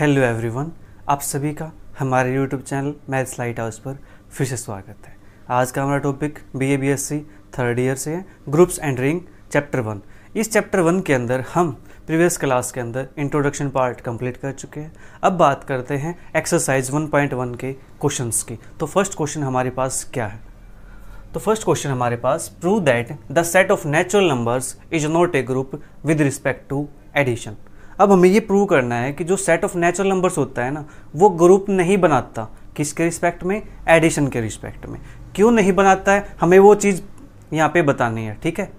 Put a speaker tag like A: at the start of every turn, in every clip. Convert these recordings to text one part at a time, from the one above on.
A: Hello everyone, आप सभी का हमारे YouTube channel maths light house पर फिर से स्वागत है। आज का हमारा topic BA BSc third year से है, ग्रुप्स एंड रिंग चैप्टर 1। इस चैप्टर 1 के अंदर हम प्रीवियस क्लास के अंदर इंट्रोडक्शन पार्ट कंप्लीट कर चुके हैं। अब बात करते हैं एक्सरसाइज 1.1 के क्वेश्चंस की। तो फर्स्ट क्वेश्चन हमारे पास क्या है? तो फर्स्ट क्वेश्चन हमारे पास, prove that the set of natural numbers is not a group with respect to addition. अब हमें ये प्रूव करना है कि जो सेट ऑफ नेचुरल नंबर्स होता है ना, वो ग्रुप नहीं बनाता। किसके रिस्पेक्ट में? एडिशन के रिस्पेक्ट में। क्यों नहीं बनाता है, हमें वो चीज़ यहाँ पे बतानी है। ठीक है,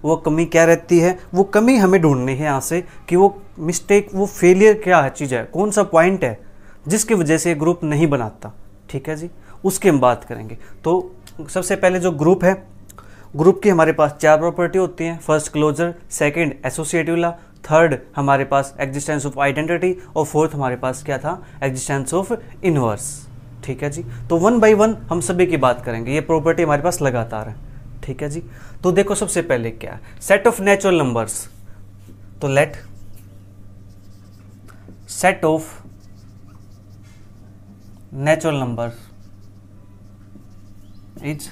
A: वो कमी क्या रहती है, वो कमी हमें ढूंढनी है यहाँ से कि वो मिस्टेक, वो फेलियर क्या है, चीज़ है, कौन सा पॉइंट है जिसकी वजह से ग्रुप नहीं बनाता। ठीक है जी, उसकी हम बात करेंगे। तो सबसे पहले जो ग्रुप है, ग्रुप की हमारे पास 4 प्रॉपर्टी होती हैं। First closure, second associative law, third हमारे पास एग्जिस्टेंस ऑफ आइडेंटिटी और फोर्थ हमारे पास क्या था? Existence of inverse. ठीक है जी, तो 1 बाय 1 हम सभी की बात करेंगे। ये प्रॉपर्टी हमारे पास लगातार है। ठीक है जी, तो देखो सबसे पहले क्या है, सेट ऑफ नेचुरल नंबर्स। तो let set of natural numbers is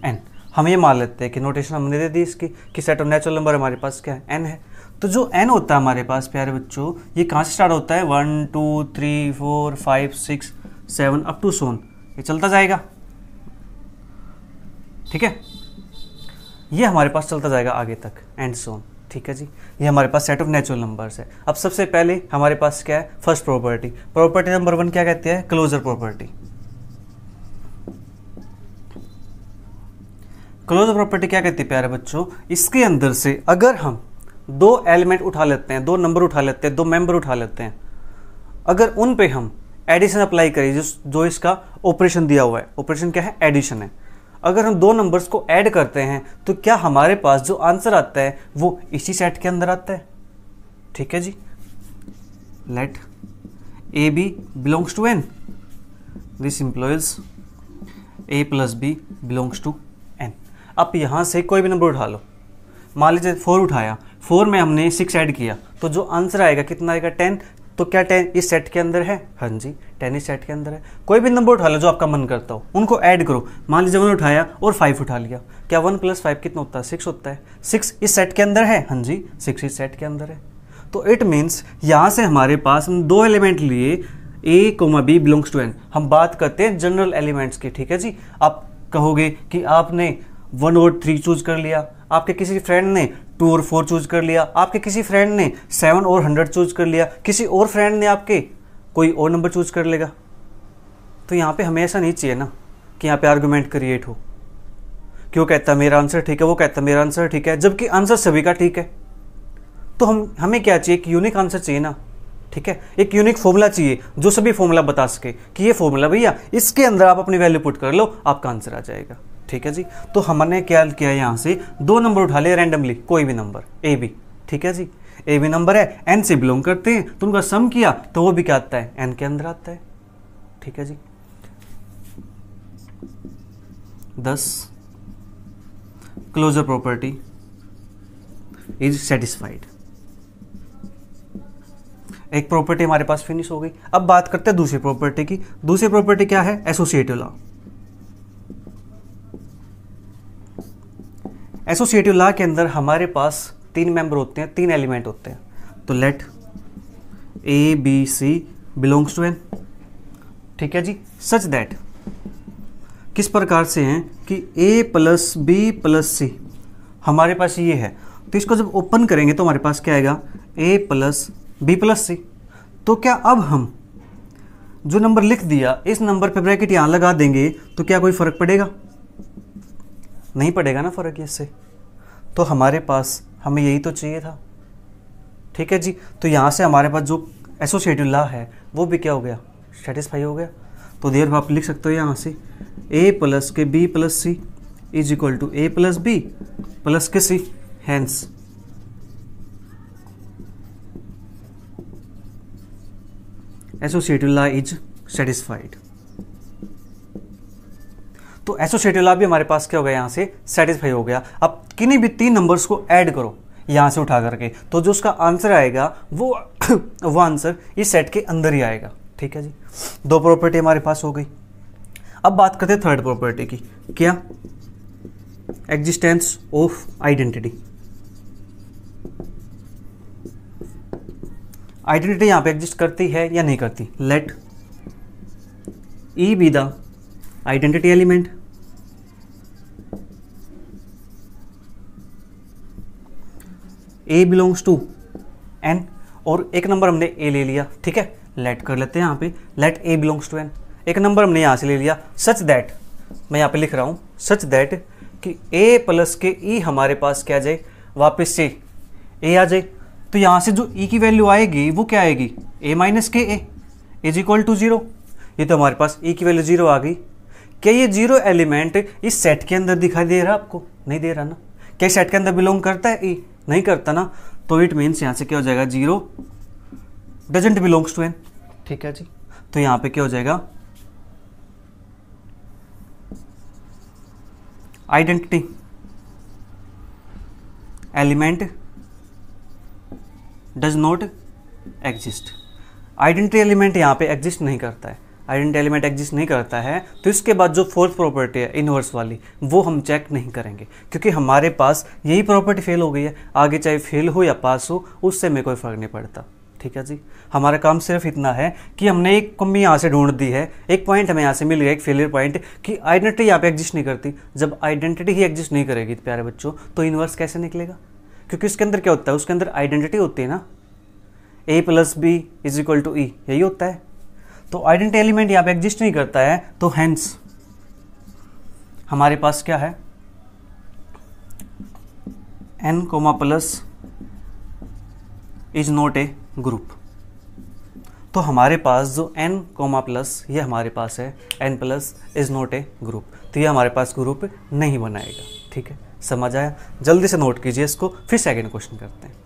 A: n। हम ये मान लेते हैं कि नोटेशन हमने दे दी इसकी कि सेट ऑफ नेचुरल नंबर हमारे पास क्या है? n है। तो जो n होता है हमारे पास प्यारे बच्चों, ये कहाँ से स्टार्ट होता है? 1 2 3 4 5 6 7 अप टू सोन, ये चलता जाएगा। ठीक है, ये हमारे पास चलता जाएगा आगे तक, एंड सोन। ठीक है जी, ये हमारे पास सेट ऑफ नेचुरल नंबर्स है। अब सबसे पहले हमारे पास क्या है? फर्स्ट प्रॉपर्टी, प्रॉपर्टी नंबर 1 क्या कहती है? Closure property. क्लोजर प्रॉपर्टी क्या कहती है प्यारे बच्चों? इसके अंदर से अगर हम 2 एलिमेंट उठा लेते हैं, 2 नंबर उठा लेते हैं, 2 मेंबर उठा लेते हैं, अगर उन पे हम एडिशन अप्लाई करें, जो इसका ऑपरेशन दिया हुआ है, ऑपरेशन क्या है? एडिशन है। अगर हम 2 नंबर्स को ऐड करते हैं तो क्या हमारे पास जो आंसर आता है वो इसी सेट के अंदर आता है। ठीक है जी, let AB belongs to N, this implies A + B belongs to N। अब यहां से कोई भी नंबर उठा लो, मान लीजिए 4 उठाया, 4 में हमने 6 ऐड किया, तो जो आंसर आएगा कितना आएगा? 10। तो क्या 10 इस सेट के अंदर है? हाँ जी, 10 इस सेट के अंदर है। कोई भी नंबर उठा लो जो आपका मन करता हो, उनको ऐड करो। मान लीजिए 1 उठाया और 5 उठा लिया, क्या 1 + 5 कितना होता है? 6 होता है। 6 इस सेट के अंदर है? हाँ जी, 6 इस सेट के अंदर है। तो इट मीन्स यहाँ से हमारे पास हम 2 एलिमेंट लिए, A, B belongs to N। हम बात करते हैं जनरल एलिमेंट्स की। ठीक है जी, आप कहोगे कि आपने 1 और 3 चूज कर लिया, आपके किसी फ्रेंड ने 2 और 4 चूज कर लिया, आपके किसी फ्रेंड ने 7 और 100 चूज कर लिया, किसी और फ्रेंड ने आपके कोई और नंबर चूज कर लेगा। तो यहाँ पे हमें ऐसा नहीं चाहिए ना कि यहाँ पे आर्गुमेंट क्रिएट हो, क्यों कहता है मेरा आंसर ठीक है, वो कहता है मेरा आंसर ठीक है, जबकि आंसर सभी का ठीक है। तो हमें क्या चाहिए? एक यूनिक आंसर चाहिए ना। ठीक है, एक यूनिक फॉर्मूला चाहिए जो सभी फॉर्मूला बता सके कि ये फॉर्मूला भैया, इसके अंदर आप अपनी वैल्यू पुट कर लो, आपका आंसर आ जाएगा। ठीक है जी, तो हमने क्या किया, यहाँ से 2 नंबर उठा लिए रैंडमली, कोई भी नंबर AB। ठीक है जी, AB नंबर है, N से बिलोंग करते हैं, तो उनका सम किया तो वो भी क्या आता है? N के अंदर आता है। ठीक है जी, 10 क्लोजर प्रॉपर्टी इज सेटिस्फाइड। एक प्रॉपर्टी हमारे पास फिनिश हो गई। अब बात करते हैं दूसरी प्रॉपर्टी की। दूसरी प्रॉपर्टी क्या है? Associative law. एसोसिएटिव लॉ के अंदर हमारे पास 3 मेंबर होते हैं, 3 एलिमेंट होते हैं। तो let A, B, C belongs to N। ठीक है जी, सच दैट किस प्रकार से हैं कि A + B + C हमारे पास ये है। तो इसको जब ओपन करेंगे तो हमारे पास क्या आएगा? A + B + C। तो क्या अब हम जो नंबर लिख दिया, इस नंबर पे ब्रैकेट यहां लगा देंगे तो क्या कोई फर्क पड़ेगा? नहीं पड़ेगा ना फर्क इससे। तो हमारे पास हमें यही तो चाहिए था। ठीक है जी, तो यहाँ से हमारे पास जो एसोसिएटिव लॉ है वो भी क्या हो गया? सेटिस्फाई हो गया। तो देर आप लिख सकते हो यहाँ से A + के B + C is equal to A + B + के C, hence associative law is satisfied. तो एसोसिएटिव लॉ भी हमारे पास क्या हो गया? यहाँ से सेटिस्फाई हो गया। अब किन्हीं भी 3 नंबर्स को ऐड करो यहाँ से उठा करके, तो जो उसका आंसर आएगा वो वो आंसर इस सेट के अंदर ही आएगा। ठीक है जी, दो प्रॉपर्टी हमारे पास हो गई। अब बात करते हैं थर्ड प्रॉपर्टी की। क्या? Existence of identity. आइडेंटिटी यहां पे एग्जिस्ट करती है या नहीं करती? Let E be the identity element a belongs to N, और एक नंबर हमने ए ले लिया। ठीक है, लेट कर लेते हैं यहाँ पे, let a belongs to N. एक नंबर हमने यहाँ से ले लिया, सच दैट, मैं यहाँ पे लिख रहा हूँ सच दैट कि ए प्लस के ई हमारे पास क्या आ जाए, वापस से ए आ जाए। तो यहाँ से जो ई की वैल्यू आएगी वो क्या आएगी, ए माइनस के ए इज इक्वल टू 0। ये तो हमारे पास ई की वैल्यू 0 आ गई। क्या ये 0 एलिमेंट इस सेट के अंदर दिखाई दे रहा है आपको? नहीं दे रहा ना। क्या सेट के अंदर बिलोंग करता है ई? नहीं करता ना। तो इट मीन्स यहाँ से क्या हो जाएगा, 0 डजंट बिलोंग्स टू एन। ठीक है जी, तो यहाँ पे क्या हो जाएगा, identity element does not exist. Identity element यहाँ पे एग्जिस्ट नहीं करता है। आइडेंटिटी एलिमेंट एग्जिस्ट नहीं करता है तो इसके बाद जो फोर्थ प्रॉपर्टी है इनवर्स वाली, वो हम चेक नहीं करेंगे, क्योंकि हमारे पास यही प्रॉपर्टी फेल हो गई है। आगे चाहे फेल हो या पास हो, उससे हमें कोई फर्क नहीं पड़ता। ठीक है जी, हमारा काम सिर्फ इतना है कि हमने एक कमी यहाँ से ढूंढ दी है, एक पॉइंट हमें यहाँ से मिल गया, एक फेलियर पॉइंट, कि आइडेंटिटी यहाँ पे एग्जिस्ट नहीं करती। जब आइडेंटिटी ही एग्जिस्ट नहीं करेगी प्यारे बच्चों, तो इनवर्स कैसे निकलेगा? क्योंकि उसके अंदर क्या होता है, उसके अंदर आइडेंटिटी होती है ना, A plus B is equal to E, यही होता है। तो आइडेंटिटी एलिमेंट यहाँ पे एग्जिस्ट नहीं करता है, तो हेंस हमारे पास क्या है, N comma plus is not a group. तो हमारे पास जो n कोमा प्लस, ये हमारे पास है n plus is not a group, तो ये हमारे पास ग्रुप नहीं बनाएगा। ठीक है, समझ आया? जल्दी से नोट कीजिए इसको, फिर सेकेंड क्वेश्चन करते हैं।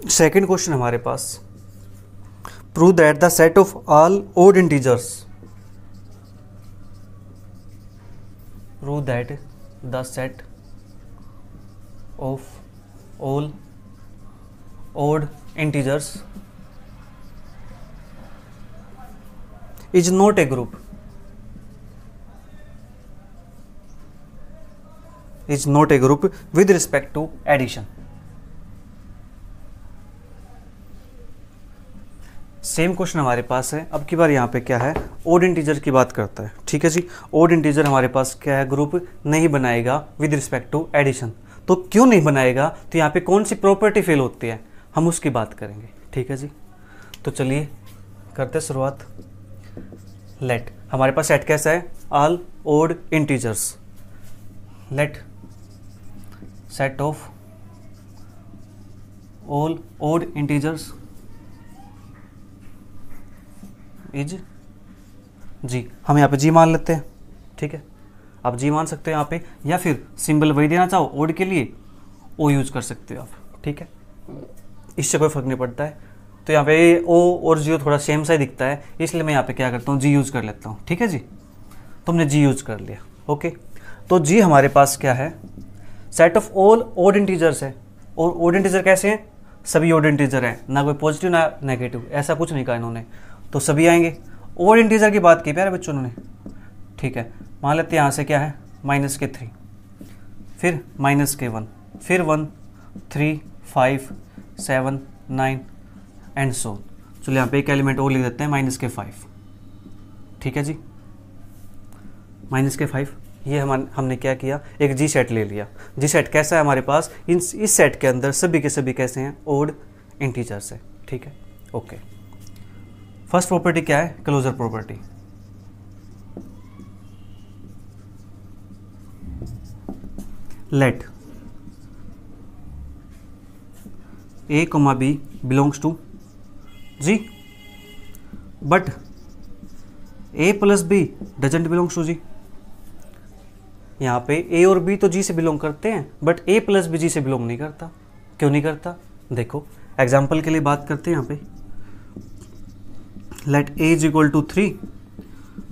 A: सेकेंड क्वेश्चन हमारे पास, prove that the set of all odd integers, prove that the set of all odd integers is not a group, is not a group with respect to addition. Same question हमारे पास है, अब की बार यहाँ पे क्या है, ओड इंटीजर की बात करता है। ठीक है जी, ओड इंटीजर हमारे पास क्या है, ग्रुप नहीं बनाएगा विद रिस्पेक्ट टू एडिशन। तो क्यों नहीं बनाएगा, तो यहाँ पे कौन सी प्रॉपर्टी फेल होती है, हम उसकी बात करेंगे। ठीक है जी, तो चलिए करते शुरुआत। लेट हमारे पास सेट कैसा है, all odd integers. Let set of all odd integers is G, हम यहाँ पे जी मान लेते हैं। ठीक है, आप जी मान सकते हो यहाँ पे, या फिर सिंबल वही देना चाहो ओड के लिए, ओ यूज कर सकते हो आप। ठीक है, इससे कोई फर्क नहीं पड़ता है। तो यहाँ पे ओ और जी थोड़ा सेम सा ही दिखता है, इसलिए मैं यहाँ पे क्या करता हूँ, जी यूज कर लेता हूँ। ठीक है जी, तुमने जी यूज कर लिया। ओके, तो जी हमारे पास क्या है, set of all odd integers है। और ओड इंटीजर कैसे हैं, सभी ओड इंटीजर हैं, ना कोई पॉजिटिव ना नेगेटिव, ऐसा कुछ नहीं कहा इन्होंने, तो सभी आएंगे। ओड इंटीजर की बात की प्यारे बच्चों उन्होंने। ठीक है, मान लेते हैं यहाँ से क्या है, -3, फिर -1, फिर 1, 3, 5, 7, 9 एंड सो। चलो यहाँ पे एक एलिमेंट और लिख देते हैं, -5। ठीक है जी, -5। ये हमने क्या किया, एक जी सेट ले लिया। जी सेट कैसा है हमारे पास, इस सेट के अंदर सभी के सभी कैसे हैं, ओड इंटीजर्स है। ठीक है, ओके। फर्स्ट प्रॉपर्टी क्या है, closure property. Let A comma B belongs to G, but A plus B doesn't belongs to G. यहाँ पे ए और बी तो जी से बिलोंग करते हैं, बट ए प्लस बी जी से बिलोंग नहीं करता। क्यों नहीं करता? देखो एग्जाम्पल के लिए बात करते हैं यहाँ पे। Let a is equal to 3,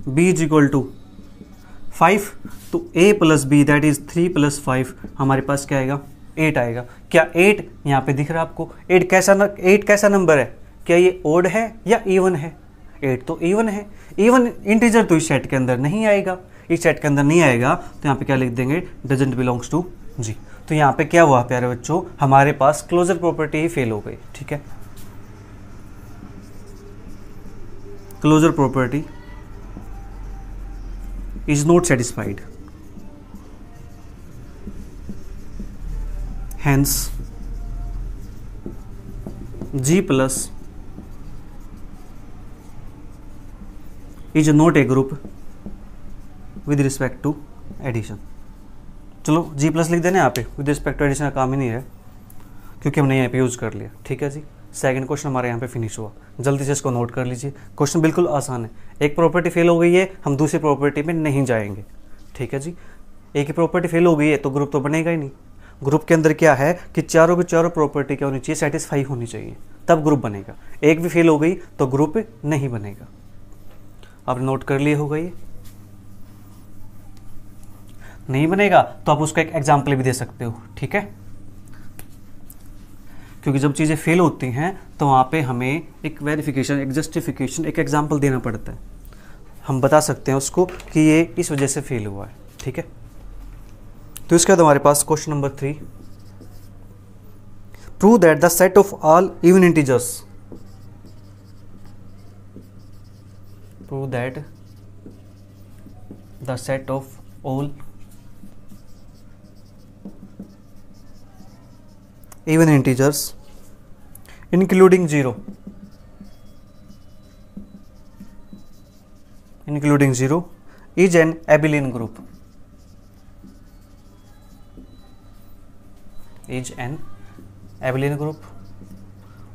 A: b is equal to 5, तो a plus b that is 3 plus 5 हमारे पास क्या आएगा? 8 आएगा। क्या 8 यहाँ पे दिख रहा है आपको? 8 कैसा नंबर है? क्या ये ओड है या इवन है? 8 तो इवन है। इवन इंटीजर तो इस सेट के अंदर नहीं आएगा, इस सेट के अंदर नहीं आएगा, तो यहाँ पे क्या लिख देंगे? Doesn't belongs to G. तो यहाँ पे क्या हुआ प्यारे बच्चों? हमारे पास क्लोजर प्रॉपर्टी ही फेल हो गई। ठीक है, closure property is not satisfied, hence G plus is not a group with respect to addition। चलो G प्लस लिख देना यहाँ पे, विद रिस्पेक्ट टू एडिशन का काम ही नहीं है क्योंकि हमने यहाँ पे यूज़ कर लिया। ठीक है जी, सेकंड क्वेश्चन हमारे यहाँ पे फिनिश हुआ। जल्दी से इसको नोट कर लीजिए, क्वेश्चन बिल्कुल आसान है। एक प्रॉपर्टी फेल हो गई है, हम दूसरी प्रॉपर्टी में नहीं जाएंगे। ठीक है जी, एक ही प्रॉपर्टी फेल हो गई है तो ग्रुप तो बनेगा ही नहीं। ग्रुप के अंदर क्या है कि चारों की चारों प्रॉपर्टी क्या होनी चाहिए? सेटिस्फाई होनी चाहिए, तब ग्रुप बनेगा। एक भी फेल हो गई तो ग्रुप नहीं बनेगा। आप नोट कर लिए होगा ये? नहीं बनेगा तो आप उसका एक एग्जाम्पल भी दे सकते हो। ठीक है, क्योंकि जब चीज़ें फेल होती हैं तो वहाँ पे हमें एक वेरिफिकेशन, एक जस्टिफिकेशन, एक एग्जाम्पल देना पड़ता है। हम बता सकते हैं उसको कि ये इस वजह से फेल हुआ है। ठीक है, तो इसके बाद हमारे पास question number 3, prove that the set of all even integers, prove that the set of all even integers including 0 is an abelian group, is an abelian group।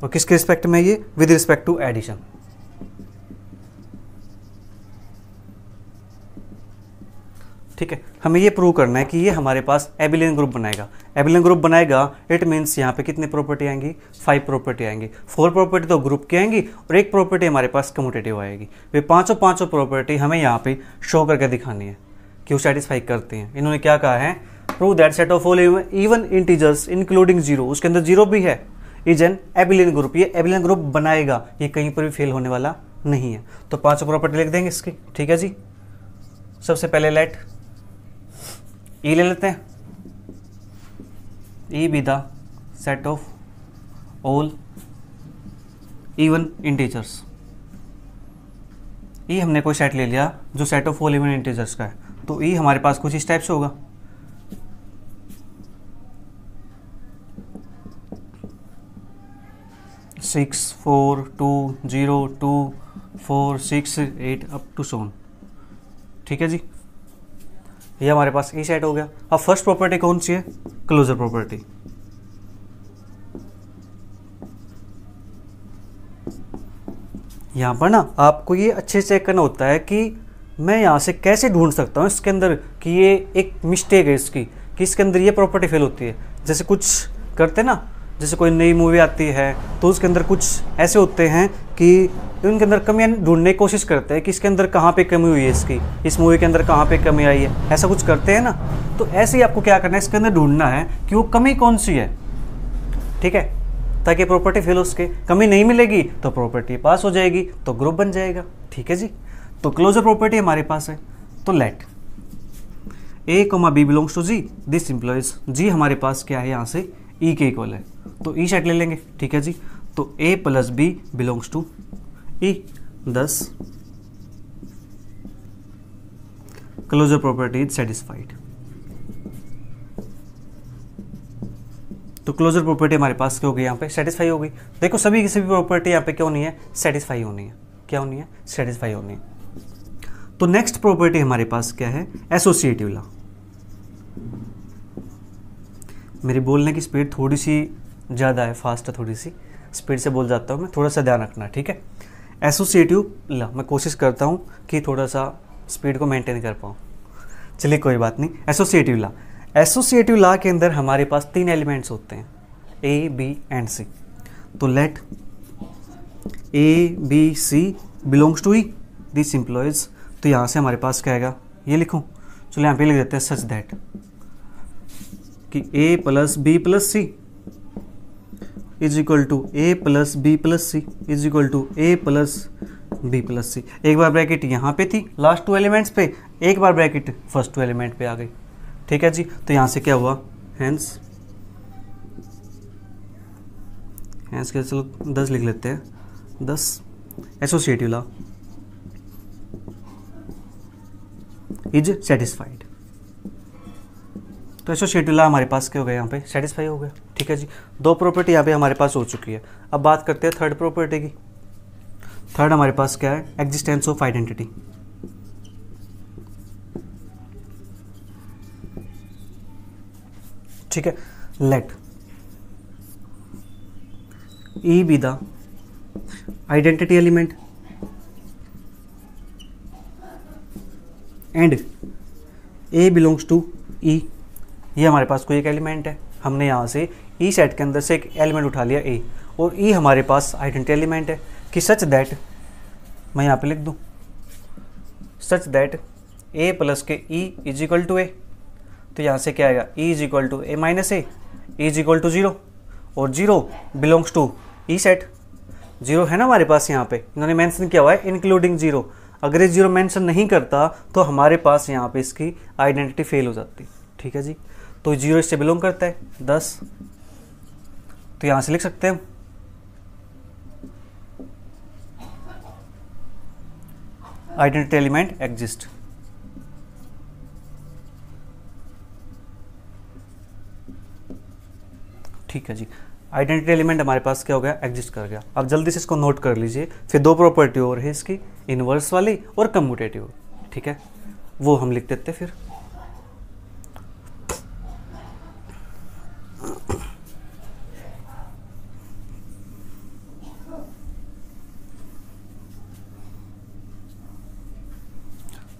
A: और किसके रिस्पेक्ट में? ये विद रिस्पेक्ट टू एडिशन। ठीक है, हमें ये prove करना है कि ये हमारे पास एबिलियन ग्रुप बनाएगा। एबिलियन ग्रुप बनाएगा इट मीन्स यहाँ पे कितनी प्रॉपर्टी आएंगी? 5 प्रॉपर्टी आएंगी। 4 प्रॉपर्टी तो ग्रुप की आएंगी और एक प्रॉपर्टी हमारे पास कम्यूटेटिव आएगी। वे पांचों प्रॉपर्टी हमें यहाँ पे शो करके दिखानी है कि वो सेटिस्फाई करती हैं। इन्होंने क्या कहा है? Prove that set of all even integers including 0, उसके अंदर 0 भी है, इज एन एबिलियन ग्रुप। ये एबिलियन ग्रुप बनाएगा, ये कहीं पर भी फेल होने वाला नहीं है। तो 5 प्रॉपर्टी लिख देंगे इसकी। ठीक है जी, सबसे पहले लेट ई ले लेते हैं। E be the set of all even integers. E हमने कोई सेट ले लिया जो set of all even integers का है, तो ई हमारे पास कुछ इस टाइप से होगा। सिक्स 4 2 0 2 4 6 8 अप टू सोन। ठीक है जी, ये हमारे पास ई सेट हो गया। अब फर्स्ट प्रॉपर्टी कौन सी है? Closure property. यहां पर ना आपको ये अच्छे से चेक करना होता है कि मैं यहां से कैसे ढूंढ सकता हूं इसके अंदर कि ये एक मिस्टेक है इसकी, कि इसके अंदर ये प्रॉपर्टी फेल होती है। जैसे कुछ करते ना, जैसे कोई नई मूवी आती है तो उसके अंदर कुछ ऐसे होते हैं कि उनके अंदर कमियां ढूंढने की कोशिश करते हैं कि इसके अंदर कहाँ पे कमी हुई है, इसकी इस मूवी के अंदर कहाँ पे कमी आई है, ऐसा कुछ करते हैं ना। तो ऐसे ही आपको क्या करना है, इसके अंदर ढूंढना है कि वो कमी कौन सी है। ठीक है, ताकि प्रॉपर्टी फेल हो सके। कमी नहीं मिलेगी तो प्रॉपर्टी पास हो जाएगी, तो ग्रुप बन जाएगा। ठीक है जी, तो क्लोजर प्रॉपर्टी हमारे पास है। तो let A comma B belongs to G, this implies G हमारे पास क्या है यहाँ से ई के इक्वल है, तो ई सेट ले लेंगे। ठीक है जी, तो ए plus B belongs to E, 10 closure property is satisfied. तो क्लोजर प्रॉपर्टी हमारे पास क्या हो गई? यहाँ पे सेटिस्फाई हो गई। देखो सभी की सभी प्रॉपर्टी यहाँ पे क्या होनी है? सेटिस्फाई होनी है। क्या होनी है? सेटिस्फाई होनी है। तो नेक्स्ट प्रॉपर्टी हमारे पास क्या है? Associative law. मेरी बोलने की स्पीड थोड़ी सी ज़्यादा है, फास्ट है, थोड़ी सी स्पीड से बोल जाता हूँ मैं, थोड़ा सा ध्यान रखना, ठीक है। एसोसिएटिव ला, मैं कोशिश करता हूँ कि थोड़ा सा स्पीड को मेंटेन कर पाऊँ, चलिए कोई बात नहीं। एसोसिएटिव ला, एसोसिएटिव ला के अंदर हमारे पास 3 एलिमेंट्स होते हैं, ए बी एंड सी। तो let a b c belongs to E, this implies, तो यहाँ से हमारे पास क्या आएगा, ये लिखूँ, चलो यहाँ पे लिख देते हैं सच दैट कि ए plus B plus C is equal to A plus B plus C is equal to A plus B plus C. एक बार ब्रैकेट यहाँ पे थी लास्ट 2 एलिमेंट्स पे, एक बार ब्रैकेट फर्स्ट 2 एलिमेंट पे आ गई, ठीक है जी। तो यहाँ से क्या हुआ, हैंस के चलो 10 लिख लेते हैं, 10 एसोसिएटिव लॉ इज सेटिस्फाइड। तो एसोसिएटिव लॉ हमारे पास क्या हो गया, यहाँ पे सेटिस्फाई हो गया, ठीक है जी। 2 प्रॉपर्टी यहाँ पे हमारे पास हो चुकी है। अब बात करते हैं थर्ड प्रॉपर्टी की। थर्ड हमारे पास क्या है, एग्जिस्टेंस ऑफ आइडेंटिटी। ठीक है, let E be the identity element and A belongs to E. ये हमारे पास कोई एक एलिमेंट है, हमने यहाँ से ई सेट के अंदर से एक एलिमेंट उठा लिया ए, और ई हमारे पास आइडेंटिटी एलिमेंट है कि सच दैट, मैं यहाँ पे लिख दूँ सच दैट ए प्लस के e is equal to a. तो यहाँ से क्या आएगा, e is equal to a minus a is equal to 0, और 0 बिलोंग्स टू ई सेट। 0 है ना हमारे पास, यहाँ पे इन्होंने मेंशन किया हुआ है इंक्लूडिंग 0। अगर ये 0 मेंशन नहीं करता तो हमारे पास यहाँ पे इसकी आइडेंटिटी फेल हो जाती, ठीक है जी। तो 0 इससे बिलोंग करता है 10, तो यहाँ से लिख सकते हैं आइडेंटिटी एलिमेंट एग्जिस्ट। ठीक है जी, आइडेंटिटी एलिमेंट हमारे पास क्या हो गया, एग्जिस्ट कर गया। अब जल्दी से इसको नोट कर लीजिए। फिर 2 प्रॉपर्टी और है इसकी, इनवर्स वाली और कम्यूटेटिव, ठीक है, वो हम लिख देते फिर।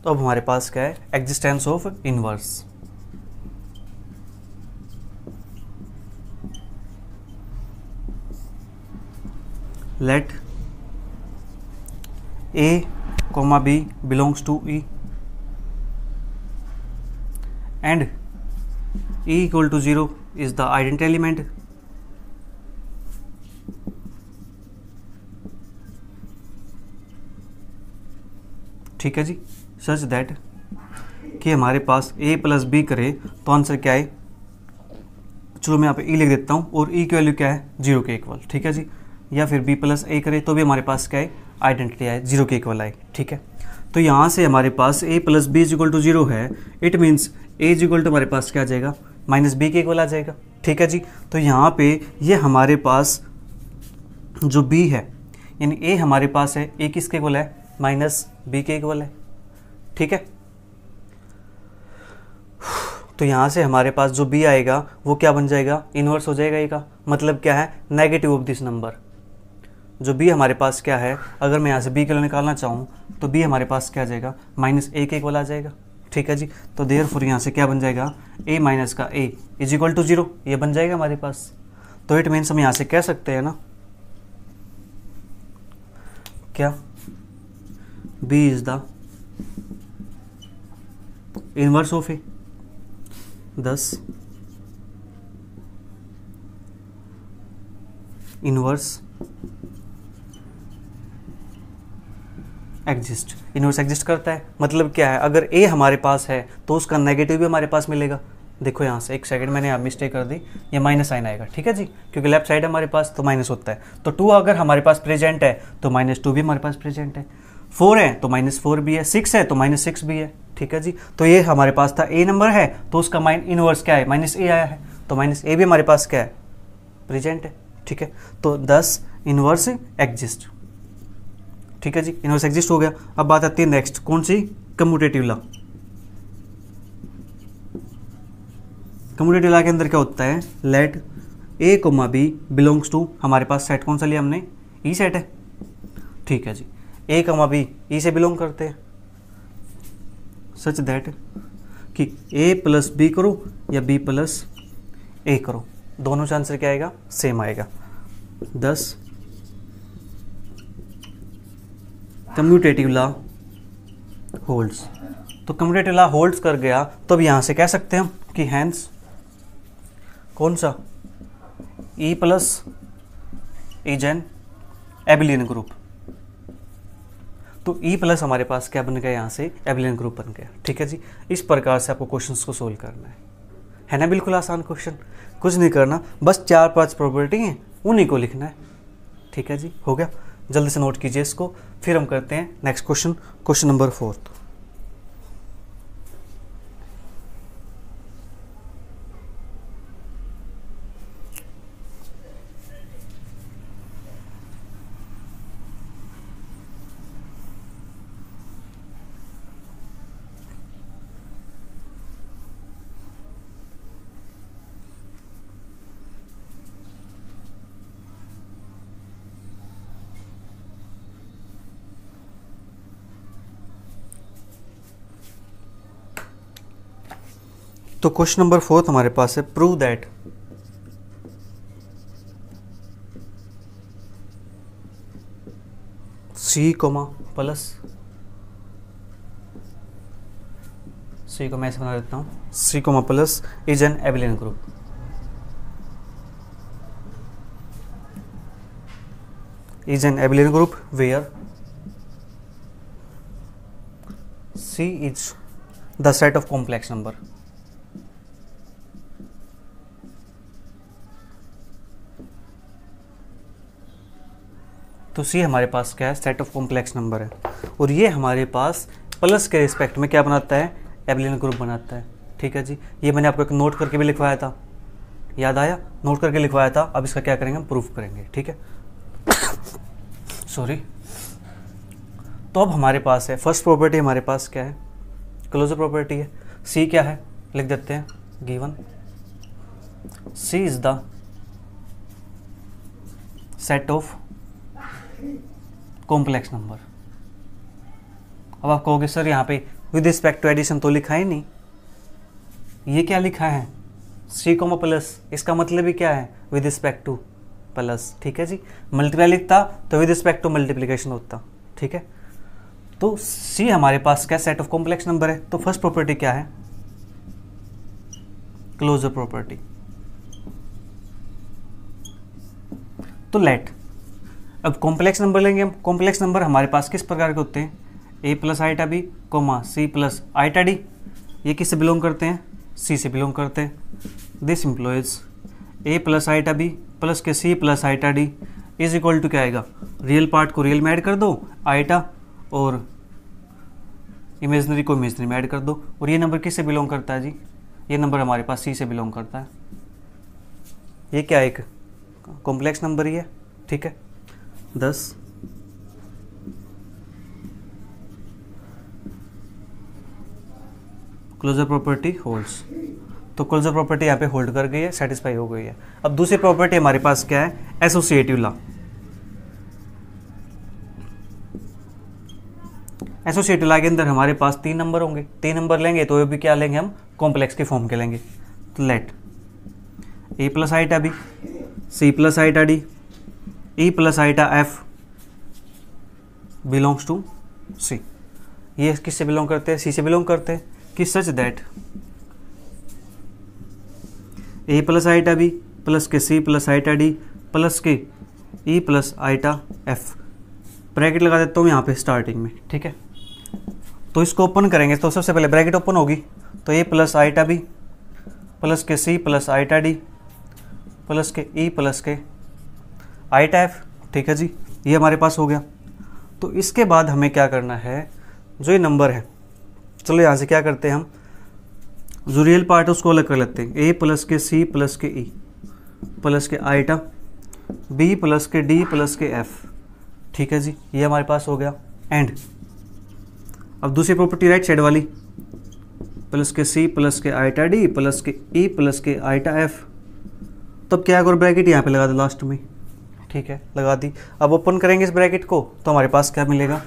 A: तो अब हमारे पास क्या है, existence of inverse. Let a comma b belongs to e and e equal to 0 is the identity element। ठीक है जी, सच दैट कि हमारे पास a प्लस बी करे तो आंसर क्या है, चलो मैं यहाँ पे e लिख देता हूँ, और e की वैल्यू क्या है, 0 के इक्वल, ठीक है जी। या फिर b प्लस a करे तो भी हमारे पास क्या है, आइडेंटिटी है 0 के इक्वल आए, ठीक है। तो यहाँ से हमारे पास a plus B is equal to 0 है, it means a is equal to हमारे पास क्या आ जाएगा, माइनस बी के इक्वल आ जाएगा, ठीक है जी। तो यहाँ पे ये हमारे पास जो b है, यानी a हमारे पास है, a किसके इक्वल है, माइनस बी के इक्वल है, ठीक है। तो यहाँ से हमारे पास जो b आएगा वो क्या बन जाएगा, इन्वर्स हो जाएगा a का। मतलब क्या है, नेगेटिव ऑफ दिस नंबर। जो b हमारे पास क्या है, अगर मैं यहाँ से b के लिए निकालना चाहूँ तो b हमारे पास क्या आ जाएगा, माइनस a के इक्वल आ जाएगा, ठीक है जी। तो देयरफॉर यहाँ से क्या बन जाएगा, a माइनस का a इज इक्वल टू 0, ये बन जाएगा हमारे पास। तो इट मीन्स हम यहाँ से कह सकते हैं ना, क्या b is the inverse of a। 10 inverse exist, inverse exist करता है। मतलब क्या है, अगर a हमारे पास है तो उसका नेगेटिव भी हमारे पास मिलेगा। देखो यहाँ से एक सेकंड, मैंने यहाँ मिस्टेक कर दी, ये माइनस साइन आएगा, ठीक है जी, क्योंकि लेफ्ट साइड हमारे पास तो माइनस होता है। तो 2 अगर हमारे पास प्रेजेंट है तो -2 भी हमारे पास प्रेजेंट है, 4 है तो -4 भी है, 6 है तो -6 भी है, ठीक है जी। तो ये हमारे पास था a नंबर है तो उसका इनवर्स क्या है, -a आया है, तो -a भी हमारे पास क्या है, प्रेजेंट है, ठीक है। तो 10 इनवर्स एग्जिस्ट, ठीक है जी, इनवर्स एग्जिस्ट हो गया। अब बात आती है नेक्स्ट, कौन सी, कम्यूटेटिव लॉ। कम्यूटेटिव लॉ के अंदर क्या होता है, let a comma b belongs to, हमारे पास सेट कौन सा लिया हमने, ई सेट है, ठीक है जी। ए कोमा बी ई से बिलोंग करते हैं, सच दैट कि ए प्लस बी करो या बी प्लस ए करो, दोनों से आंसर क्या आएगा, सेम आएगा। 10 कम्यूटेटिव लॉ होल्ड्स, तो कम्यूटेटिव लॉ होल्ड्स कर गया, तो अब यहाँ से कह सकते हैं हम कि हैंस कौन सा, E plus is an abelian group, तो ई प्लस हमारे पास क्या बन गया, यहाँ से एबिलियन ग्रुप बन गया, ठीक है जी। इस प्रकार से आपको क्वेश्चंस को सोल्व करना है ना, बिल्कुल आसान क्वेश्चन, कुछ नहीं करना, बस 4-5 प्रॉपर्टी हैं उन्हीं को लिखना है, ठीक है जी, हो गया। जल्दी से नोट कीजिए इसको, फिर हम करते हैं नेक्स्ट क्वेश्चन, क्वेश्चन नंबर 4। तो क्वेश्चन नंबर 4 हमारे पास है, prove that C comma plus, C को मैं ऐसे बना देता हूँ, C comma plus is an abelian group, is an abelian group where C is the set of complex number, तो सी हमारे पास क्या है, सेट ऑफ कॉम्प्लेक्स नंबर है, और ये हमारे पास प्लस के रिस्पेक्ट में क्या बनाता है, एबिलियन ग्रुप बनाता है, ठीक है जी। ये मैंने आपको एक नोट करके भी लिखवाया था, याद आया, नोट करके लिखवाया था। अब इसका क्या करेंगे, हम प्रूफ करेंगे, ठीक है सॉरी। तो अब हमारे पास है फर्स्ट प्रॉपर्टी, हमारे पास क्या है, क्लोजर प्रॉपर्टी है। सी क्या है, लिख देते हैं, given c is the set of complex number. अब आप कहोगे सर यहाँ पे विद रिस्पेक्ट टू एडिशन तो लिखा ही नहीं, ये क्या लिखा है, सी कोमा प्लस, इसका मतलब ही क्या है, विद रिस्पेक्ट टू प्लस, ठीक है जी। मल्टीप्लाई लिखता तो विद रिस्पेक्ट टू मल्टीप्लिकेशन होता, ठीक है। तो सी हमारे पास क्या, सेट ऑफ कॉम्प्लेक्स नंबर है, तो फर्स्ट प्रॉपर्टी क्या है, क्लोजर प्रॉपर्टी। तो लेट, अब कॉम्प्लेक्स नंबर लेंगे हम, कॉम्प्लेक्स नंबर हमारे पास किस प्रकार के होते हैं, A plus iota B comma C plus iota D, ये किससे बिलोंग करते हैं, सी से बिलोंग करते हैं। This implies A plus iota B plus के सी plus iota D is equal to क्या आएगा, रियल पार्ट को रियल में ऐड कर दो, आइटा और इमेजनरी को इमेजनरी में ऐड कर दो, और ये नंबर किससे बिलोंग करता है जी, ये नंबर हमारे पास सी से बिलोंग करता है। ये क्या एक कॉम्प्लेक्स नंबर ही है, ठीक है। 10 क्लोजर प्रॉपर्टी होल्ड्स, तो क्लोजर प्रॉपर्टी यहाँ पे होल्ड कर गई है, सेटिस्फाई हो गई है। अब दूसरी प्रॉपर्टी हमारे पास क्या है, एसोसिएटिव लॉ। एसोसिएटिव लॉ के अंदर हमारे पास 3 नंबर होंगे, 3 नंबर लेंगे तो ये भी क्या लेंगे हम, कॉम्प्लेक्स के फॉर्म के लेंगे। तो let A plus iota B C plus iota D E plus iota F belongs to C, ये किससे बिलोंग करते हैं, सी से बिलोंग करते हैं, कि such that A plus iota B plus के सी प्लस आइटा डी प्लस के ई प्लस आइटा एफ, ब्रैकेट लगा देता हूँ यहाँ पे स्टार्टिंग में, ठीक है। तो इसको ओपन करेंगे तो सबसे पहले ब्रैकेट ओपन होगी, तो ए प्लस आइटा बी प्लस के सी प्लस आइटा डी प्लस के ई प्लस के आइटा एफ, ठीक है जी, ये हमारे पास हो गया। तो इसके बाद हमें क्या करना है, जो ये नंबर है, चलो यहाँ से क्या करते हैं हम, जो रियल पार्ट है उसको अलग कर लेते हैं, ए प्लस के सी प्लस के ई प्लस के आइटा बी प्लस के डी प्लस के एफ, ठीक है जी, ये हमारे पास हो गया। एंड अब दूसरी प्रॉपर्टी राइट साइड वाली, प्लस के सी प्लस के आइटा डी प्लस के ई प्लस के आइटा एफ, तब क्या है, और ब्रैकेट यहाँ पे लगा दो लास्ट में, ठीक है लगा दी। अब ओपन करेंगे इस ब्रैकेट को तो हमारे पास क्या मिलेगा,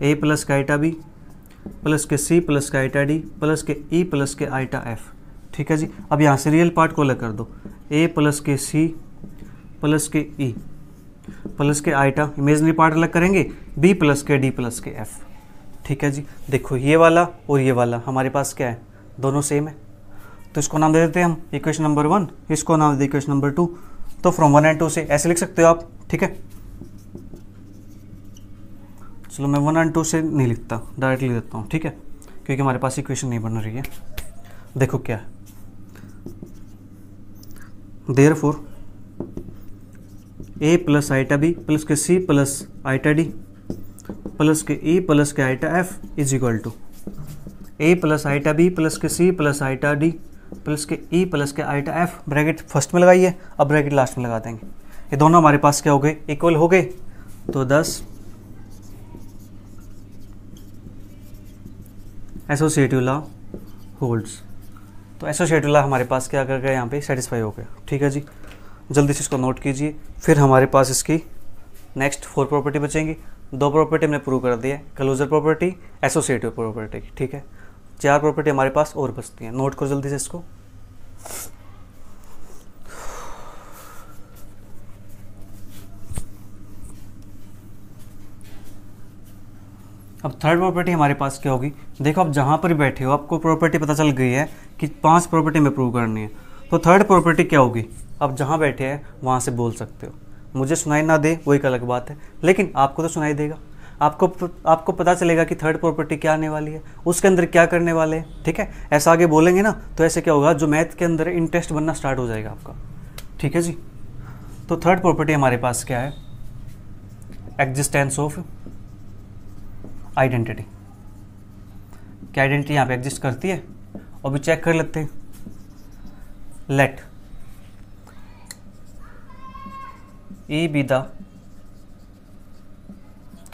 A: ए प्लस का आइटा बी प्लस के सी प्लस का आइटा डी प्लस के ई प्लस के आइटा एफ, ठीक है जी। अब यहाँ से रियल पार्ट को अलग कर दो, ए प्लस के सी प्लस के ई प्लस के आइटा, इमेजनरी पार्ट अलग करेंगे, बी प्लस के डी प्लस के एफ, ठीक है जी। देखो ये वाला और ये वाला हमारे पास क्या है, दोनों सेम है, तो इसको नाम दे देते हैं हम इक्वेशन नंबर 1, इसको नाम दे इक्वेशन नंबर 2। तो फ्रॉम 1 एंड 2 से ऐसे लिख सकते हो आप, ठीक है। चलो मैं 1 एंड 2 से नहीं लिखता, डायरेक्टली लिख देता हूँ, ठीक है, क्योंकि हमारे पास इक्वेशन नहीं बन रही है। देखो क्या है, therefore A plus iota B plus के सी प्लस आइटा डी प्लस के ई प्लस के iota F is equal to A plus iota B plus के सी प्लस आइटा डी प्लस के ई प्लस के आइटा एफ, ब्रैकेट फर्स्ट में लगाइए, अब ब्रैकेट लास्ट में लगा देंगे। ये दोनों हमारे पास क्या हो गए, इक्वल हो गए, तो 10 एसोसिएटिव लॉ होल्ड्स। तो एसोसिएटिव लॉ हमारे पास क्या कर गया, यहाँ पे सेटिस्फाई हो गया, ठीक है जी। जल्दी से इसको नोट कीजिए। फिर हमारे पास इसकी नेक्स्ट 4 प्रॉपर्टी बचेंगी। 2 प्रॉपर्टी हमने प्रूव कर दी है, क्लोजर प्रॉपर्टी, एसोसिएटिव प्रॉपर्टी, ठीक है। 4 प्रॉपर्टी हमारे पास और बचती हैं, नोट करो जल्दी से इसको। अब थर्ड प्रॉपर्टी हमारे पास क्या होगी, देखो आप जहाँ पर बैठे हो आपको प्रॉपर्टी पता चल गई है कि 5 प्रॉपर्टी में प्रूव करनी है, तो थर्ड प्रॉपर्टी क्या होगी, आप जहाँ बैठे हैं वहाँ से बोल सकते हो। मुझे सुनाई ना दे वो एक अलग बात है, लेकिन आपको तो सुनाई देगा, आपको पता चलेगा कि थर्ड प्रॉपर्टी क्या आने वाली है, उसके अंदर क्या करने वाले हैं, ठीक है। ऐसा आगे बोलेंगे ना तो ऐसे क्या होगा, जो मैथ के अंदर इंटरेस्ट बनना स्टार्ट हो जाएगा आपका, ठीक है जी। तो थर्ड प्रॉपर्टी हमारे पास क्या है, एग्जिस्टेंस ऑफ आइडेंटिटी। क्या आइडेंटिटी यहाँ पे एग्जिस्ट करती है, और भी चेक कर लेते हैं। Let E be the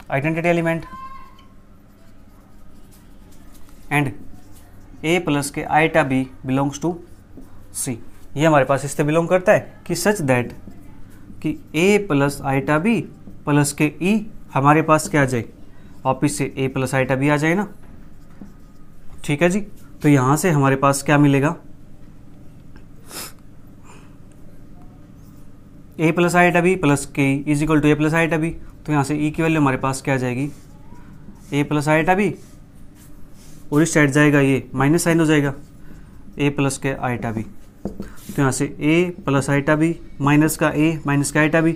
A: identity element and A plus के iota B belongs to C। ये हमारे पास इससे बिलोंग करता है कि सच दैट कि A plus iota B plus के E हमारे पास क्या आ जाए, वापिस से A प्लस आइटा B आ जाए ना, ठीक है जी। तो यहाँ से हमारे पास क्या मिलेगा, a plus iota B plus के is equal to A plus iota b. तो यहाँ से ई की वैल्यू हमारे पास क्या आ जाएगी, ए प्लस आइटा बी, और इस साइड जाएगा ये माइनस साइन हो जाएगा ए प्लस के आइटा बी। तो यहाँ से ए प्लस आइटा बी माइनस का ए माइनस का आइटा बी,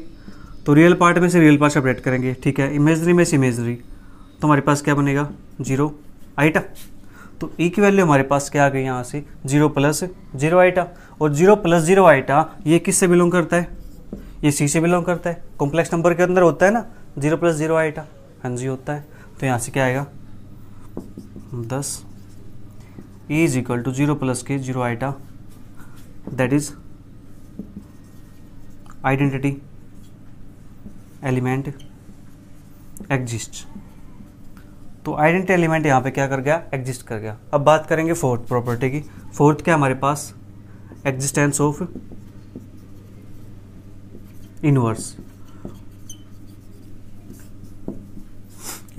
A: तो रियल पार्ट में से रियल पार्ट सेपरेट करेंगे, ठीक है, इमेजनरी में से इमेजनरी, तो हमारे पास क्या बनेगा 0 आइटा। तो ई की वैल्यू हमारे पास क्या आ गई, यहाँ से 0 प्लस 0 आइटा, और 0 प्लस 0 आइटा ये किससे बिलोंग करता है, ये सी से बिलोंग करता है। कॉम्प्लेक्स नंबर के अंदर होता है ना 0 प्लस 0 आइटा, हाँ जी होता है। तो यहाँ से क्या आएगा 10 e is equal to 0 plus के 0 iota, that is identity element exist. तो आइडेंटिटी एलिमेंट यहाँ पे क्या कर गया, एग्जिस्ट कर गया। अब बात करेंगे फोर्थ प्रॉपर्टी की। फोर्थ क्या हमारे पास, existence of inverse.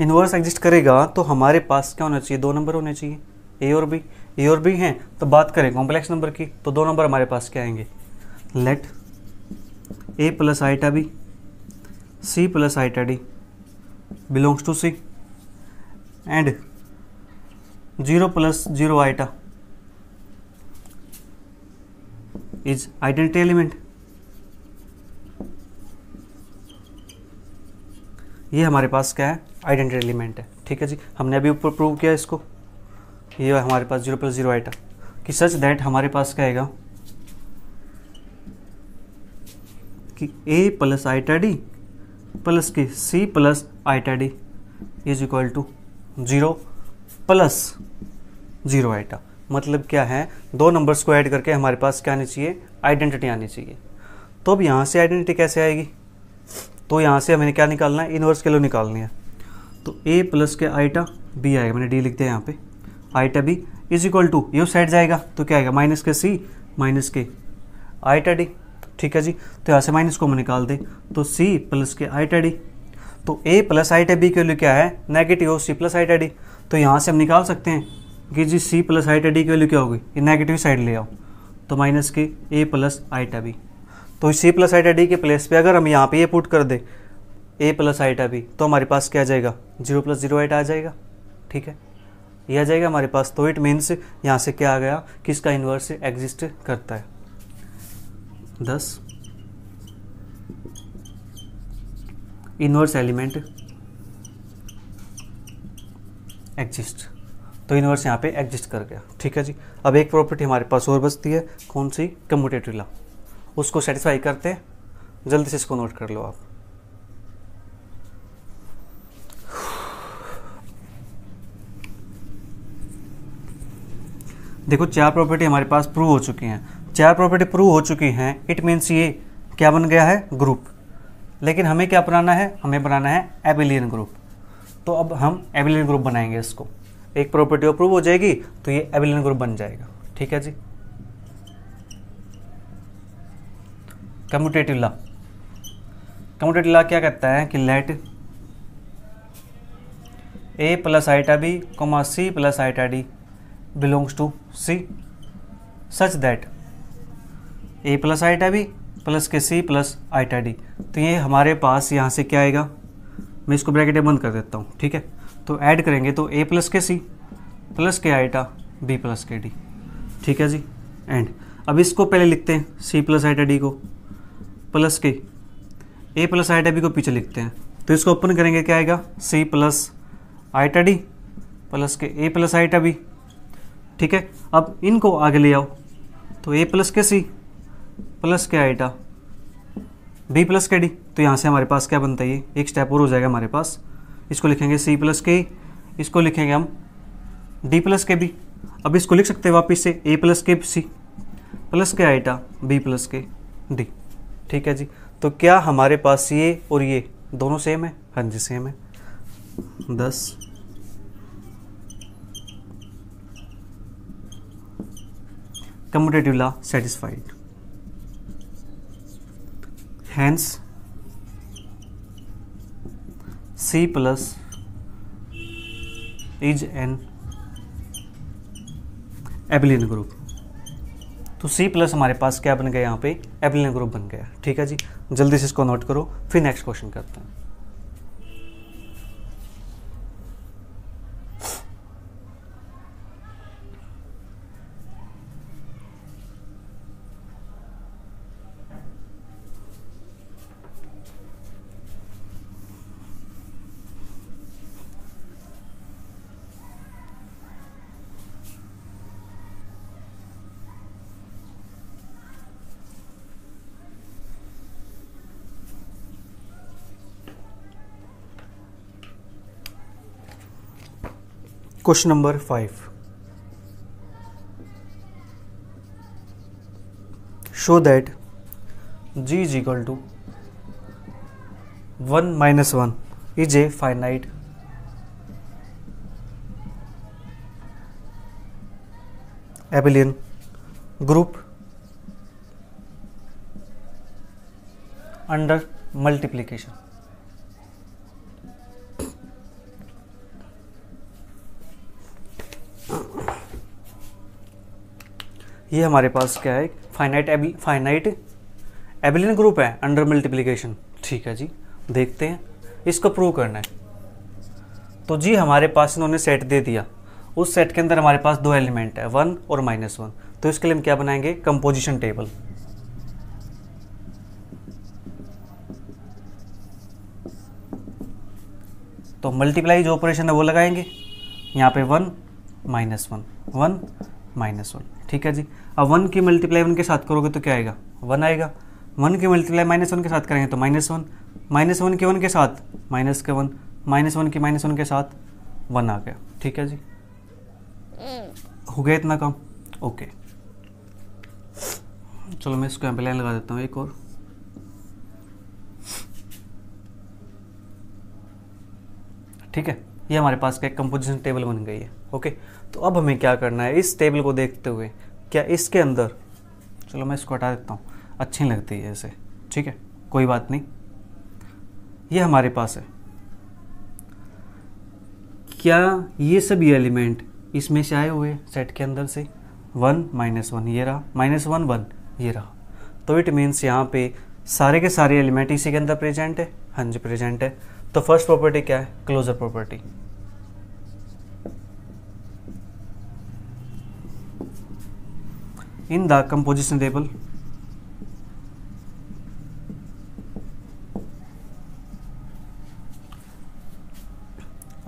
A: Inverse exist करेगा तो हमारे पास क्या होना चाहिए, 2 नंबर होने चाहिए, ए और बी। ए और बी हैं तो बात करें कॉम्प्लेक्स नंबर की, तो 2 नंबर हमारे पास क्या आएंगे, let A plus iota B C plus iota d belongs to C and 0 plus 0 iota is identity element. ये हमारे पास क्या है, आइडेंटिटी एलिमेंट है, ठीक है जी। हमने अभी ऊपर प्रूव किया इसको, ये हमारे पास 0 प्लस 0 आइटा कि सच दैट हमारे पास क्या आएगा कि ए प्लस आइटा डी प्लस के सी plus iota D is equal to 0 plus 0 iota. मतलब क्या है, 2 नंबर्स को ऐड करके हमारे पास क्या आनी चाहिए, आइडेंटिटी आनी चाहिए। तो अब यहाँ से आइडेंटिटी कैसे आएगी, तो यहाँ से हमें क्या निकालना है, इनवर्स के लिए निकालनी है। तो a प्लस के आइटा b आएगा, मैंने d लिख दिया यहाँ पे, iota b is equal to ये साइड जाएगा तो क्या आएगा, माइनस के c माइनस के आइटा d ठीक है जी। तो यहाँ से माइनस को हम निकाल दें तो सी प्लस के आईटा डी, तो ए प्लस आईटा बी की वैल्यू क्या है, नेगेटिव हो सी प्लस आईटा डी। तो यहाँ से हम निकाल सकते हैं कि जी सी प्लस आईटा डी की वैल्यू क्या होगी, ये नेगेटिव साइड ले आओ तो माइनस के ए प्लस आईटा बी। तो सी प्लस आईटा डी के प्लेस पे अगर हम यहाँ पे ये पुट कर दें ए प्लस आईटा बी तो हमारे पास क्या आ जाएगा, 0 + 0 आईटा आ जाएगा। ठीक है, ये आ जाएगा हमारे पास। तो इट मीन्स यहाँ से क्या आ गया कि इसका इन्वर्स एग्जिस्ट करता है। 10 इन्वर्स एलिमेंट एग्जिस्ट, तो इन्वर्स यहाँ पे एग्जिस्ट कर गया। ठीक है जी। अब एक प्रॉपर्टी हमारे पास और बचती है, कौन सी, कम्यूटेटिव लॉ, उसको सेटिस्फाई करते हैं। जल्दी से इसको नोट कर लो आप। देखो 4 प्रॉपर्टी हमारे पास प्रूव हो चुकी हैं। 4 प्रॉपर्टी प्रूव हो चुकी हैं, इट मीन्स ये क्या बन गया है, ग्रुप। लेकिन हमें क्या बनाना है, हमें बनाना है एबिलियन ग्रुप। तो अब हम एबिलियन ग्रुप बनाएंगे इसको। एक प्रॉपर्टी और प्रूव हो जाएगी तो ये एबिलियन ग्रुप बन जाएगा। ठीक है जी। कम्यूटेटिव लॉ, कम्यूटेटिव लॉ क्या कहता है कि let A plus iota b comma c plus iota d belongs to C such that A plus iota b plus के सी प्लस आईटा डी। तो ये हमारे पास यहाँ से क्या आएगा, मैं इसको ब्रैकेट बंद कर देता हूँ। ठीक है, तो ऐड करेंगे तो ए प्लस के सी प्लस के आईटा बी प्लस के डी। ठीक है जी। एंड अब इसको पहले लिखते हैं सी प्लस आईटा डी को, प्लस के ए प्लस आईटा बी को पीछे लिखते हैं। तो इसको ओपन करेंगे, क्या आएगा, सी प्लस आईटा डी प्लस के ए प्लस आईटा बी। ठीक है, अब इनको आगे ले आओ तो ए प्लस के सी प्लस के आईटा बी प्लस के डी। तो यहाँ से हमारे पास क्या बनता है, ये एक स्टेप और हो जाएगा हमारे पास। इसको लिखेंगे सी प्लस के, इसको लिखेंगे हम डी प्लस के बी। अब इसको लिख सकते हैं वापस से ए प्लस के सी प्लस के आईटा बी प्लस के डी। ठीक है जी। तो क्या हमारे पास ये और ये दोनों सेम है, हाँ जी सेम है। 10 commutative law satisfied, hence C plus is an abelian group। तो C प्लस हमारे पास क्या बन गया, यहाँ पे abelian ग्रुप बन गया। ठीक है जी। जल्दी से इसको नोट करो, फिर नेक्स्ट क्वेश्चन करते हैं। Question number 5. Show that G is equal to 1 minus 1 is a finite abelian group under multiplication। ये हमारे पास क्या है, फाइनाइट एबिलियन ग्रुप है अंडर मल्टीप्लिकेशन। ठीक है जी, देखते हैं इसको प्रूव करना है। तो जी हमारे पास इन्होंने सेट दे दिया, उस सेट के अंदर हमारे पास 2 एलिमेंट है 1 और -1। तो इसके लिए हम क्या बनाएंगे, कंपोजिशन टेबल। तो मल्टीप्लाई जो ऑपरेशन है वो लगाएंगे, यहाँ पे 1 -1 1 -1। ठीक है जी। अब 1 की मल्टीप्लाई 1 के साथ करोगे तो क्या आएगा, 1 आएगा। 1 की मल्टीप्लाई -1 के साथ करेंगे तो -1 -1 के 1 के साथ -1 -1 की -1 के साथ 1 आ गया। ठीक है जी, हो गया इतना काम। ओके, चलो मैं इसको यहाँ पे लाइन लगा देता हूँ एक और। ठीक है, ये हमारे पास का एक कंपोजिशन टेबल बन गई है। ओके, तो अब हमें क्या करना है, इस टेबल को देखते हुए क्या इसके अंदर, चलो मैं इसको हटा देता हूँ, अच्छी नहीं लगती है ऐसे, ठीक है, कोई बात नहीं। ये हमारे पास है, क्या ये सभी एलिमेंट इसमें से आए हुए सेट के अंदर से? 1 -1 ये रहा, -1 1 ये रहा, तो इट मीन्स यहाँ पे सारे के सारे एलिमेंट इसी के अंदर प्रेजेंट है। हाँ जी प्रेजेंट है। तो फर्स्ट प्रॉपर्टी क्या है? Closure property. In the composition table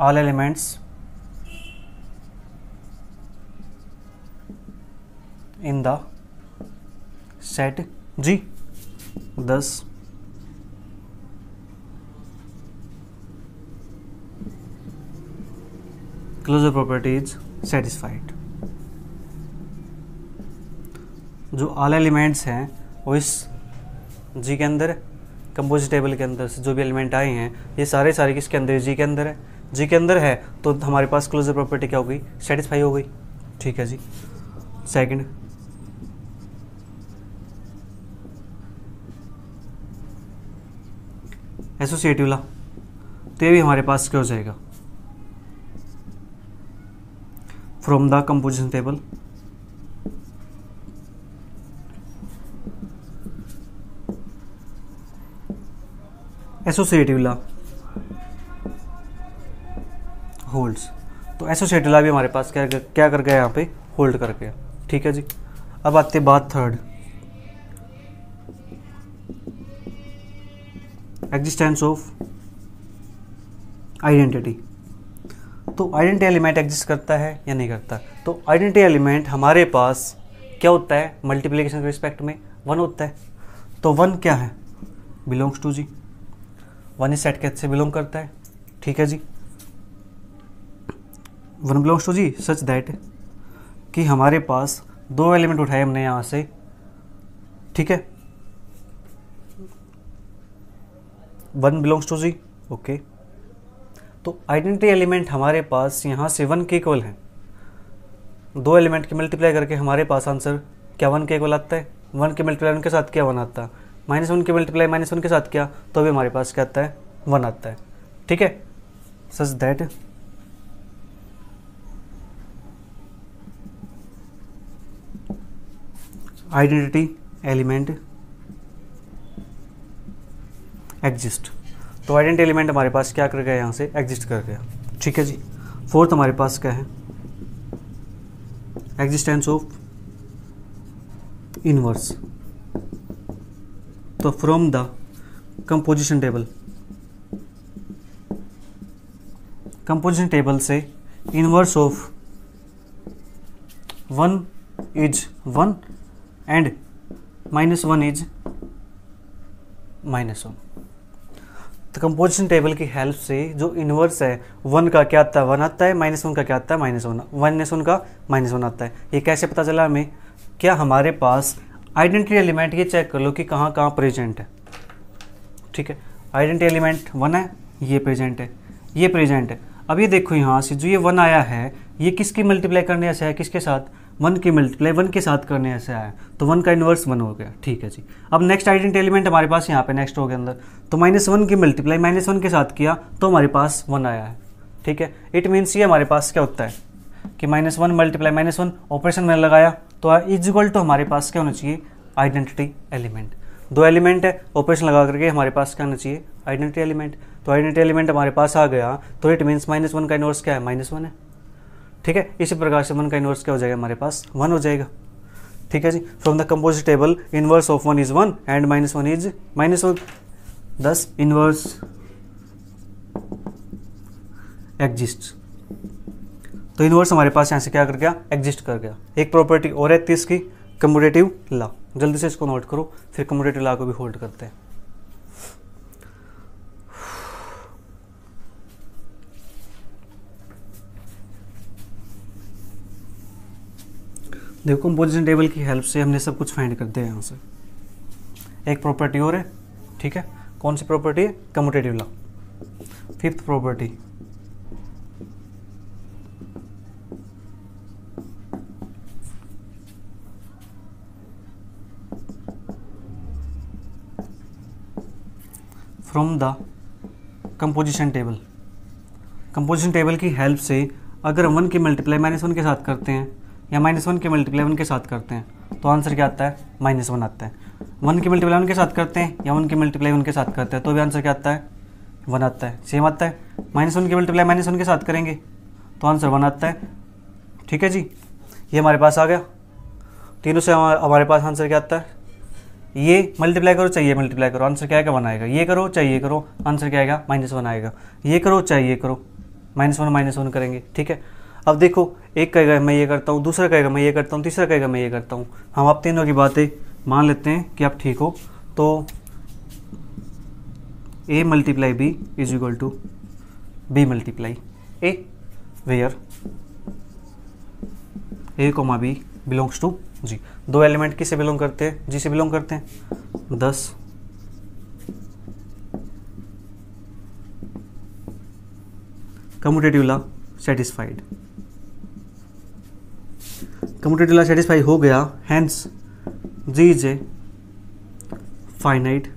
A: all elements in the set G, thus closure property is satisfied। जो all elements हैं वो इस G के अंदर है, कंपोजिट टेबल के अंदर से जो भी एलिमेंट आए हैं ये सारे सारे किसके अंदर है? G के अंदर है। G के अंदर है तो हमारे पास क्लोजर प्रॉपर्टी क्या हो गई? सेटिस्फाई हो गई। ठीक है जी। सेकंड, एसोसिएटिव ला, तो ये भी हमारे पास क्या हो जाएगा? From the composition table associative law holds, तो एसोसिएटिव ला भी हमारे पास क्या कर गया? यहाँ पे होल्ड कर गया। ठीक है जी। अब आते बात थर्ड, एग्जिस्टेंस ऑफ आइडेंटिटी। तो आइडेंटिटी एलिमेंट एग्जिस्ट करता है या नहीं करता? तो आइडेंटिटी एलिमेंट हमारे पास क्या होता है? मल्टीप्लिकेशन के रिस्पेक्ट में 1 होता है। तो 1 क्या है? बिलोंग्स टू जी, 1 इस सेट के से बिलोंग करता है। ठीक है जी। 1 belongs to G such that कि हमारे पास 2 एलिमेंट उठाए हमने यहाँ से। ठीक है, 1 बिलोंग्स टू जी, ओके। तो आइडेंटिटी एलिमेंट हमारे पास यहाँ से 1 के इक्वल है। 2 एलिमेंट के मल्टीप्लाई करके हमारे पास आंसर क्या 1 के इक्वल आता है? 1 के मल्टीप्लाई 1 के साथ क्या 1 आता है? -1 के मल्टीप्लाई -1 के साथ क्या, तो भी हमारे पास क्या आता है? 1 आता है। ठीक है, such that identity element exist. तो आइडेंटिटी एलिमेंट हमारे पास क्या कर गया? यहाँ से एग्जिस्ट कर गया। ठीक है जी। फोर्थ हमारे पास क्या है? Existence of inverse. तो from the composition table, composition table से inverse of 1 is 1 and -1 is -1। तो कंपोजिशन टेबल की हेल्प से जो इनवर्स है 1 का क्या आता है? 1 आता है। -1 का क्या आता है? -1। 1 का -1 आता है। ये कैसे पता चला हमें? क्या हमारे पास आइडेंटिटी एलिमेंट, ये चेक कर लो कि कहाँ कहाँ प्रेजेंट है। ठीक है, आइडेंटिटी एलिमेंट 1 है, ये प्रेजेंट है, ये प्रेजेंट है। अब ये देखो यहाँ से जो ये 1 आया है ये किसकी मल्टीप्लाई करने से है? किसके साथ? 1 की मल्टीप्लाई 1 के साथ करने ऐसे आया, तो 1 का इन्वर्स 1 हो गया। ठीक है जी। अब नेक्स्ट आइडेंटिटी एलिमेंट हमारे पास यहाँ पे नेक्स्ट हो गया अंदर, तो -1 की मल्टीप्लाई -1 के साथ किया तो हमारे पास 1 आया है। ठीक है, इट मीन्स ये हमारे पास क्या होता है कि -1 मल्टीप्लाई -1 ऑपरेशन में लगाया तो इज इक्वल टू हमारे पास क्या होना चाहिए? Identity element. 2 एलिमेंट है, ऑपरेशन लगा करके हमारे पास क्या होना चाहिए? Identity element. तो आइडेंटिटी एलिमेंट हमारे पास आ गया, तो इट मीन्स -1 का इन्वर्स क्या है? -1 है। ठीक है, इसी प्रकार से 1 का इन्वर्स क्या हो जाएगा? हमारे पास 1 हो जाएगा। ठीक है जी। From the composite table inverse of 1 is 1 and -1 is -1, thus inverse exist. तो इनवर्स हमारे पास यहाँ से क्या कर गया? एग्जिस्ट कर गया। एक प्रॉपर्टी और है 30 की, कम्यूटेटिव लॉ। जल्दी से इसको नोट करो, फिर कम्यूटेटिव लॉ को भी होल्ड करते हैं। देखो, कंपोजिशन टेबल की हेल्प से हमने सब कुछ फाइंड कर दिया यहाँ से। एक प्रॉपर्टी और है, ठीक है, कौन सी प्रॉपर्टी है? Commutative law. Fifth property, from the composition table. Composition table की हेल्प से अगर 1 की मल्टीप्लाई -1 के साथ करते हैं या -1 की मल्टीप्लाई 1 के साथ करते हैं तो आंसर क्या आता है? -1 आता है। 1 की मल्टीप्लाई 1 के साथ करते हैं या 1 की मल्टीप्लाई 1 के साथ करते हैं तो भी आंसर क्या आता है? 1 आता है। सेम आता है। -1 की मल्टीप्लाई -1 के साथ करेंगे तो आंसर 1 आता है। ठीक है जी, ये हमारे पास आ गया। तीनों से हमारे पास आंसर क्या आता है? ये मल्टीप्लाई करो चाहे ये मल्टीप्लाई करो, आंसर क्या आएगा? 1 आएगा। ये करो चाहे ये करो, आंसर क्या आएगा? -1 आएगा। ये करो चाहे ये करो, -1 करेंगे। ठीक है, अब देखो, एक कहेगा मैं ये करता हूँ, दूसरा कहेगा मैं ये करता हूँ, तीसरा कहेगा मैं ये करता हूँ। हम आप तीनों की बातें मान लेते हैं कि आप ठीक हो। तो A multiply B is equal to B multiply A, where A, B belongs to G। दो एलिमेंट किससे बिलोंग करते हैं? G से बिलोंग करते हैं। 10 commutative law satisfied. Commutative law satisfy हो गया, hence G is a finite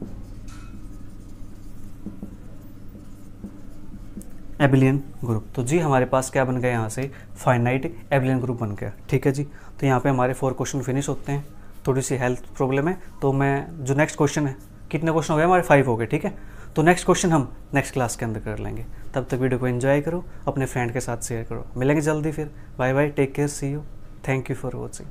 A: abelian group. तो जी हमारे पास क्या बन गया यहाँ से? फाइनाइट एबिलियन ग्रुप बन गया। ठीक है जी, तो यहाँ पे हमारे 4 क्वेश्चन फिनिश होते हैं। थोड़ी सी हेल्थ प्रॉब्लम है तो मैं जो नेक्स्ट क्वेश्चन है, कितने क्वेश्चन हो गए हमारे? 5 हो गए। ठीक है, तो नेक्स्ट क्वेश्चन हम नेक्स्ट क्लास के अंदर कर लेंगे। तब तक वीडियो को एंजॉय करो, अपने फ्रेंड के साथ शेयर करो। मिलेंगे जल्दी फिर। Bye bye, take care, see you, thank you for watching.